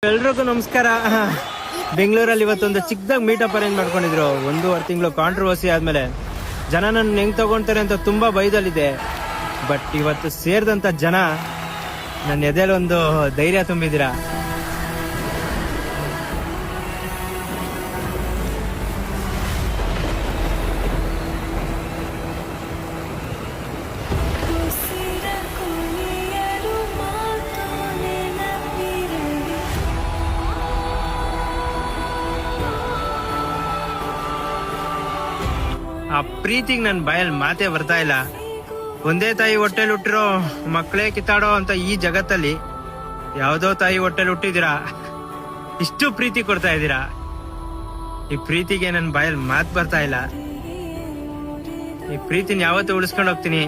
ಎಲ್ರಿಗೂ ನಮಸ್ಕಾರ. ಬೆಂಗಳೂರಲ್ಲಿ ಇವತ್ತೊಂದು ಚಿಕ್ಕದಾಗಿ ಮೀಟಪ್ ಅರೇಂಜ್ ಮಾಡ್ಕೊಂಡಿದ್ರು. 1.5 ತಿಂಗಳು ಕಾಂಟ್ರವರ್ಸಿ ಆದ್ಮೇಲೆ ಜನ ನನ್ನ ಹೆಂಗ್ ತಗೊಂತಾರೆ ಅಂತ ತುಂಬಾ ಬೈದಲ್ಲಿದೆ. ಬಟ್ ಇವತ್ತು ಸೇರಿದಂತ ಜನ ನನ್ನ ಎದೆಯಲ್ಲಿ ಒಂದು ಧೈರ್ಯ ತುಂಬಿದ್ದೀರಾ. ಆ ಪ್ರೀತಿಗೆ ನನ್ನ ಬಾಯಲ್ಲಿ ಮಾತೇ ಬರ್ತಾ ಇಲ್ಲ. ಒಂದೇ ತಾಯಿ ಹೊಟ್ಟೆಲ್ ಹುಟ್ಟಿರೋ ಮಕ್ಕಳೇ ಕಿತ್ತಾಡೋ ಅಂತ ಈ ಜಗತ್ತಲ್ಲಿ ಯಾವ್ದೋ ತಾಯಿ ಹೊಟ್ಟೆಲ್ ಹುಟ್ಟಿದೀರಾ, ಇಷ್ಟು ಪ್ರೀತಿ ಕೊಡ್ತಾ ಇದ್ದೀರಾ. ಈ ಪ್ರೀತಿಗೆ ನನ್ನ ಬಾಯಲ್ಲಿ ಮಾತು ಬರ್ತಾ ಇಲ್ಲ. ಈ ಪ್ರೀತಿನ ಯಾವತ್ತೂ ಉಳಿಸ್ಕೊಂಡು ಹೋಗ್ತೀನಿ.